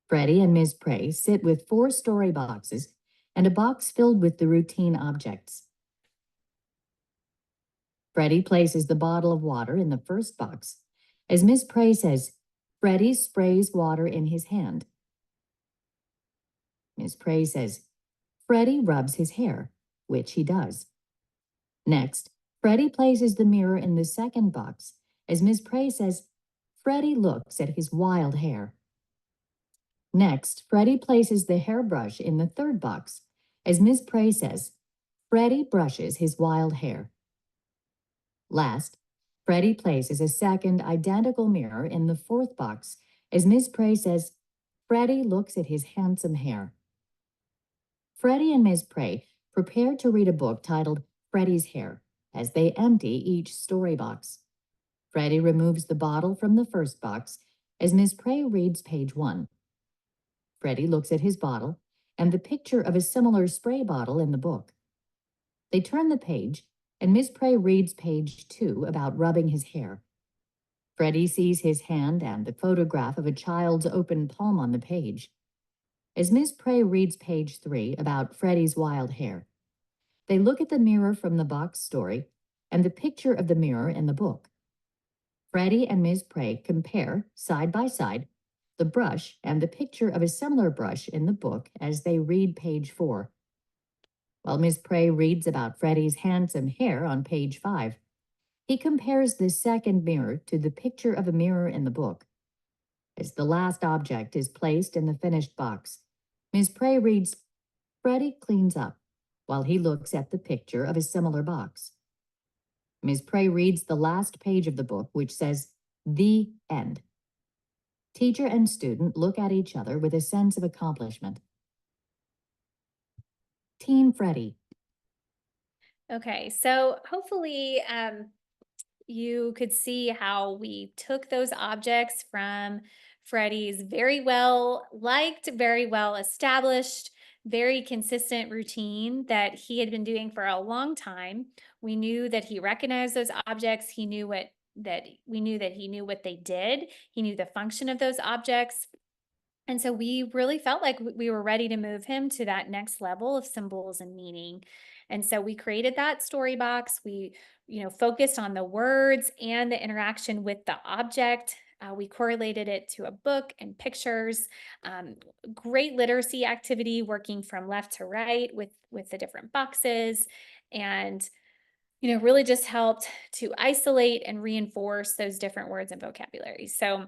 Freddie and Ms. Prey sit with 4 story boxes and a box filled with the routine objects. Freddie places the bottle of water in the first box. As Ms. Prey says, Freddie sprays water in his hand. Ms. Prey says, Freddie rubs his hair, which he does. Next, Freddie places the mirror in the second box. As Ms. Prey says, Freddie looks at his wild hair. Next, Freddie places the hairbrush in the third box. As Ms. Prey says, Freddie brushes his wild hair. Last, Freddie places a second identical mirror in the fourth box. As Ms. Prey says, Freddie looks at his handsome hair. Freddie and Ms. Prey prepare to read a book titled Freddie's Hair as they empty each story box. Freddie removes the bottle from the first box as Ms. Prey reads page 1. Freddie looks at his bottle and the picture of a similar spray bottle in the book. They turn the page and Ms. Prey reads page 2 about rubbing his hair. Freddie sees his hand and the photograph of a child's open palm on the page. As Ms. Prey reads page 3 about Freddie's wild hair, they look at the mirror from the box story and the picture of the mirror in the book. Freddie and Ms. Prey compare, side by side, the brush and the picture of a similar brush in the book as they read page 4. While Ms. Prey reads about Freddie's handsome hair on page 5, he compares the second mirror to the picture of a mirror in the book. As the last object is placed in the finished box, Ms. Prey reads, Freddie cleans up, while he looks at the picture of a similar box. Ms. Prey reads the last page of the book, which says, The End. Teacher and student look at each other with a sense of accomplishment. Team Freddie. Okay, so hopefully you could see how we took those objects from Freddie's very well liked, very well established, very consistent routine that he had been doing for a long time. We knew that he recognized those objects. We knew that he knew what they did. He knew the function of those objects. And so we really felt like we were ready to move him to that next level of symbols and meaning. And so we created that story box. We, focused on the words and the interaction with the object. We correlated it to a book and pictures. Great literacy activity, working from left to right with the different boxes, and really just helped to isolate and reinforce those different words and vocabulary. So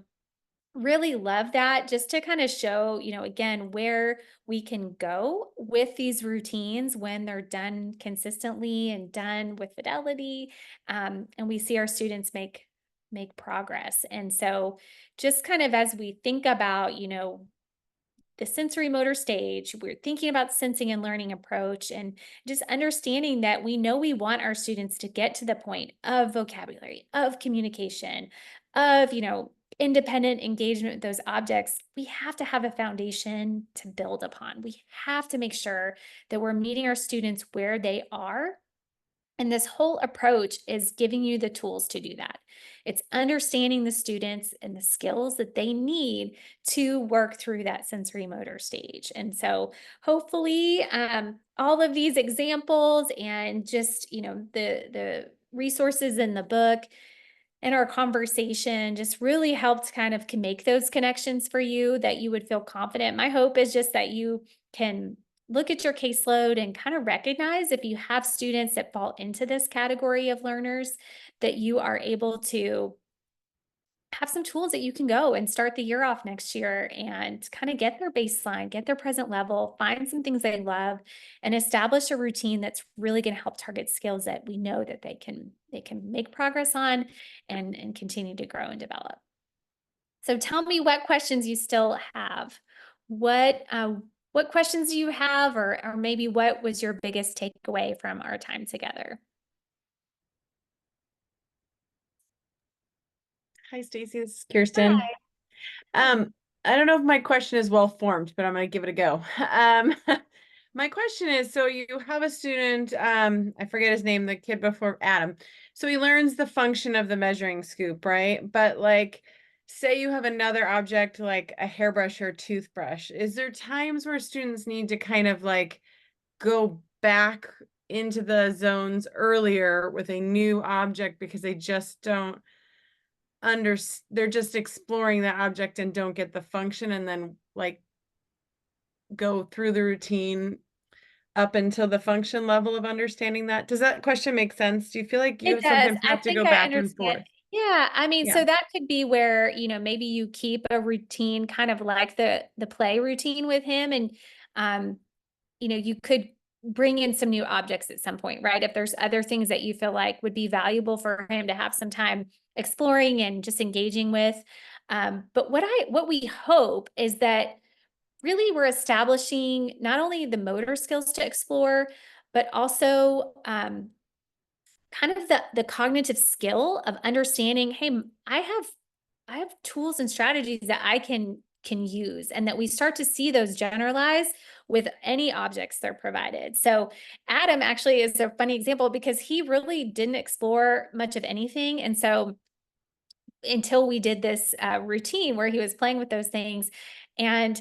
really love that, just to kind of show, again, where we can go with these routines when they're done consistently and done with fidelity. And we see our students make progress. And so just kind of as we think about, the sensory motor stage, we're thinking about sensing and learning approach, and just understanding that we know we want our students to get to the point of vocabulary, of communication, of, independent engagement with those objects. We have to have a foundation to build upon. We have to make sure that we're meeting our students where they are. And this whole approach is giving you the tools to do that. It's understanding the students and the skills that they need to work through that sensory motor stage. And so hopefully all of these examples and just, the resources in the book and our conversation just really helped kind of make those connections for you, that you would feel confident. My hope is just that you can look at your caseload and kind of recognize if you have students that fall into this category of learners, that you are able to have some tools that you can go and start the year off next year and kind of get their baseline, get their present level, find some things they love, and establish a routine that's really going to help target skills that we know that they can make progress on and continue to grow and develop. So tell me what questions you still have. What questions do you have, or maybe what was your biggest takeaway from our time together? Hi, Stacy. This is Kirsten. I don't know if my question is well formed, but I'm going to give it a go. My question is, so you have a student, I forget his name, the kid before Adam. So he learns the function of the measuring scoop, right? But like, say you have another object like a hairbrush or toothbrush. Is there times where students need to kind of like go back into the zones earlier with a new object because they just don't they're just exploring the object and don't get the function, and then like go through the routine up until the function level of understanding that? Does that question make sense? Do you feel like you It does. sometimes I have to think go I back and understand. forth? Yeah, I mean, Yeah. so that could be where, maybe you keep a routine kind of like the play routine with him, and you could bring in some new objects at some point, right? If there's other things that you feel like would be valuable for him to have some time exploring and just engaging with. But what we hope is that really we're establishing not only the motor skills to explore, but also kind of the cognitive skill of understanding, hey, I have tools and strategies that I can use, and that we start to see those generalize with any objects they're provided. So Adam actually is a funny example because he really didn't explore much of anything. And so until we did this routine where he was playing with those things, and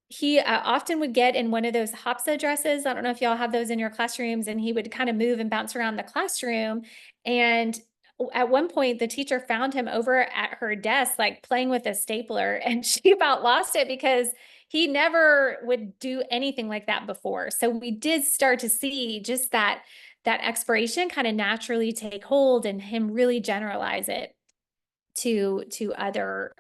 he often would get in one of those Hopsa dresses. I don't know if y'all have those in your classrooms, and he would kind of move and bounce around the classroom. And at one point, the teacher found him over at her desk, like playing with a stapler, and she about lost it because he never would do anything like that before. So we did start to see just that exploration kind of naturally take hold and him really generalize it to other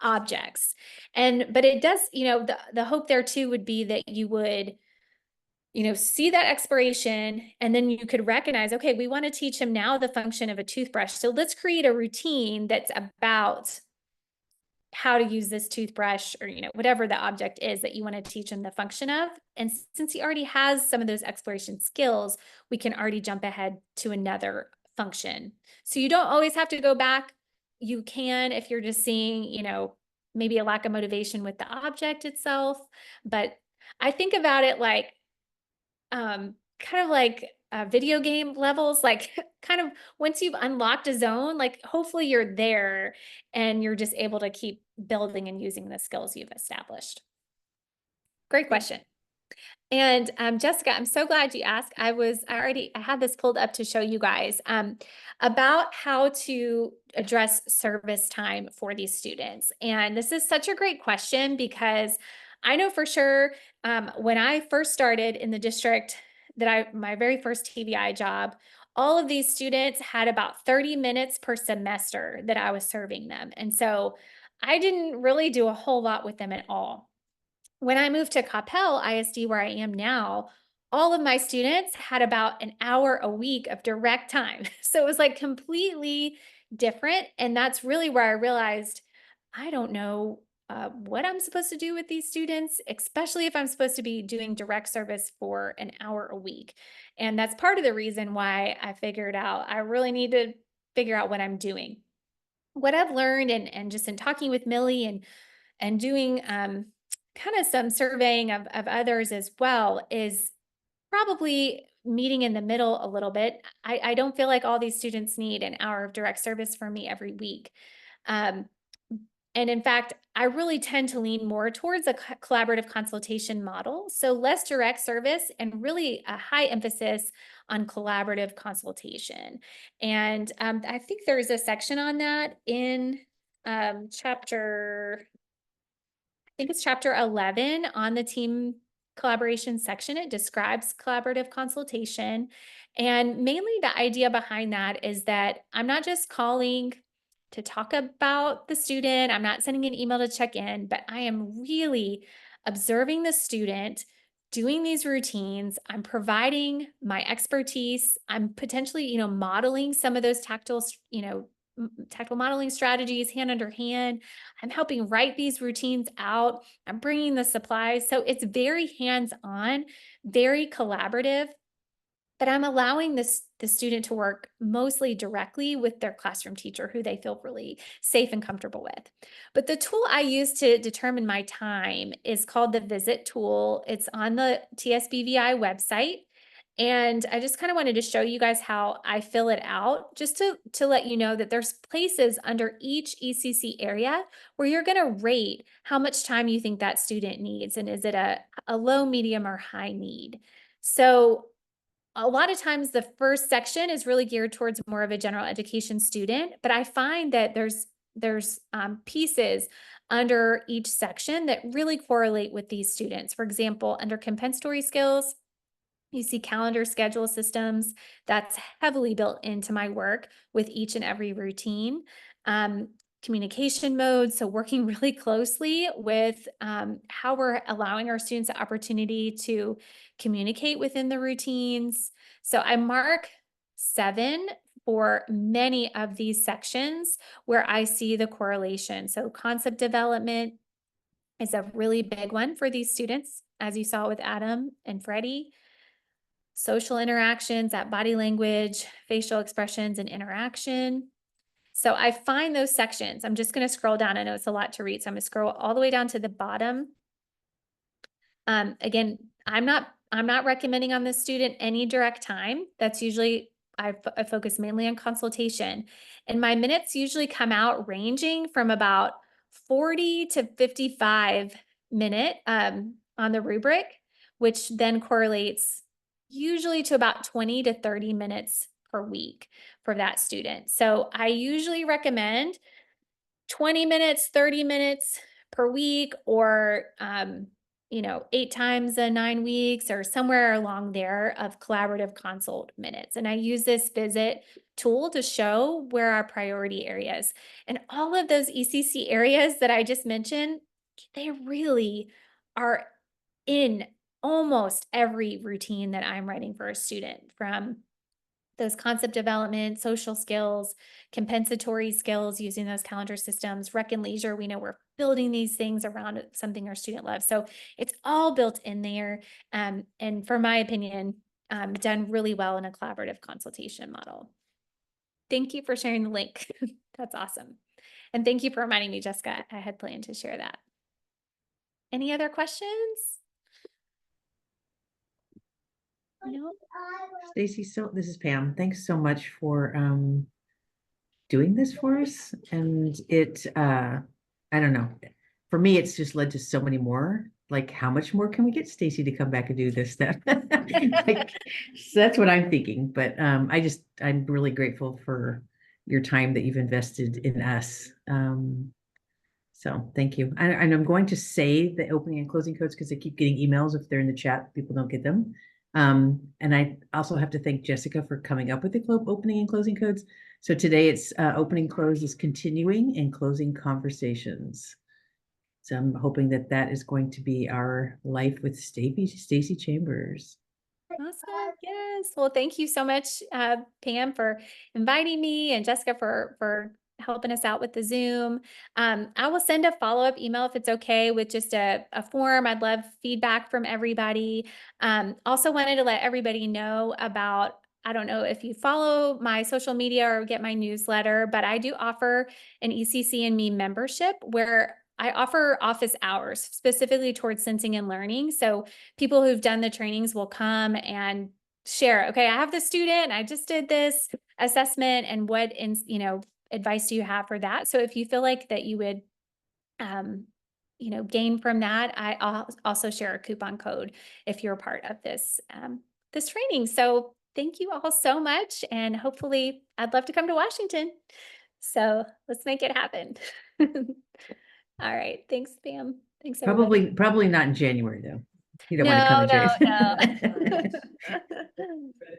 objects. But it does, the hope there too would be that you would, see that expiration, and then you could recognize, okay, we want to teach him now the function of a toothbrush. So let's create a routine that's about how to use this toothbrush, or whatever the object is that you want to teach him the function of. And since he already has some of those exploration skills, we can already jump ahead to another function. So you don't always have to go back. You can, if you're just seeing, maybe a lack of motivation with the object itself. But I think about it like kind of like video game levels, like kind of once you've unlocked a zone, like hopefully you're there and you're just able to keep building and using the skills you've established. Great question. And Jessica, I'm so glad you asked. I had this pulled up to show you guys about how to address service time for these students. And this is such a great question because I know for sure when I first started in the district, my very first TVI job, all of these students had about 30 minutes per semester that I was serving them. And so I didn't really do a whole lot with them at all. When I moved to Coppell ISD, where I am now, all of my students had about an hour a week of direct time. So it was like completely different. And that's really where I realized I don't know what I'm supposed to do with these students, especially if I'm supposed to be doing direct service for an hour a week. And that's part of the reason why I figured out I really need to figure out what I'm doing. What I've learned, and just in talking with Millie and doing kind of some surveying of others as well, is probably meeting in the middle a little bit. I don't feel like all these students need an hour of direct service from me every week. And in fact, I really tend to lean more towards a collaborative consultation model. So less direct service and really a high emphasis on collaborative consultation. And I think there's a section on that in chapter 11 on the team collaboration section. It describes collaborative consultation. And mainly the idea behind that is that I'm not just calling to talk about the student. I'm not sending an email to check in, but I am really observing the student doing these routines. I'm providing my expertise. I'm potentially, modeling some of those tactile modeling strategies, hand under hand. I'm helping write these routines out. I'm bringing the supplies. So it's very hands-on, very collaborative, but I'm allowing the student to work mostly directly with their classroom teacher who they feel really safe and comfortable with. But the tool I use to determine my time is called the Visit tool. It's on the TSBVI website. And I just kind of wanted to show you guys how I fill it out, just to let you know that there's places under each ECC area where you're going to rate how much time you think that student needs. And is it a low, medium, or high need? So a lot of times the first section is really geared towards more of a general education student, but I find that there's pieces under each section that really correlate with these students. For example, under compensatory skills, you see calendar schedule systems. That's heavily built into my work with each and every routine. Communication mode, so working really closely with how we're allowing our students the opportunity to communicate within the routines. So I mark 7 for many of these sections where I see the correlation. So concept development is a really big one for these students, as you saw with Adam and Freddie. Social interactions, that body language, facial expressions, and interaction. So I find those sections. I'm just going to scroll down. I know it's a lot to read, so I'm going to scroll all the way down to the bottom. Again, I'm not recommending on this student any direct time. That's usually I focus mainly on consultation, and my minutes usually come out ranging from about 40 to 55 minute on the rubric, which then correlates usually to about 20 to 30 minutes per week for that student. So I usually recommend 20 minutes, 30 minutes per week, or 8 times in 9 weeks or somewhere along there of collaborative consult minutes. And I use this visit tool to show where our priority areas. And all of those ECC areas that I just mentioned, they really are in almost every routine that I'm writing for a student, from those concept development, social skills, compensatory skills using those calendar systems, rec and leisure. We know we're building these things around something our student loves. So it's all built in there. And for my opinion, done really well in a collaborative consultation model. Thank you for sharing the link. That's awesome. And thank you for reminding me, Jessica. I had planned to share that. Any other questions? No? Stacy, so this is Pam. Thanks so much for doing this for us. And I don't know. For me, it's just led to so many more. Like, how much more can we get Stacy to come back and do this stuff? So that's what I'm thinking. But I'm really grateful for your time that you've invested in us. So thank you. And I'm going to say the opening and closing codes because I keep getting emails if they're in the chat, people don't get them. And I also have to thank Jessica for coming up with the opening and closing codes. So today it's opening close is continuing and closing conversations. So I'm hoping that that is going to be our life with Stacy Chambers. Awesome. Yes. Well, thank you so much, Pam, for inviting me, and Jessica for helping us out with the Zoom. I will send a follow-up email if it's okay, with just a form. I'd love feedback from everybody. Also wanted to let everybody know about, I don't know if you follow my social media or get my newsletter, but I do offer an ECC and Me membership where I offer office hours specifically towards sensing and learning. So people who've done the trainings will come and share, okay, I have the student, I just did this assessment, and what advice do you have for that? So if you feel like that you would gain from that, I also share a coupon code if you're a part of this this training. So thank you all so much, and hopefully I'd love to come to Washington. So let's make it happen. All right. Thanks, Pam. Thanks, everybody. Probably not in January though. You don't want to come in January. No.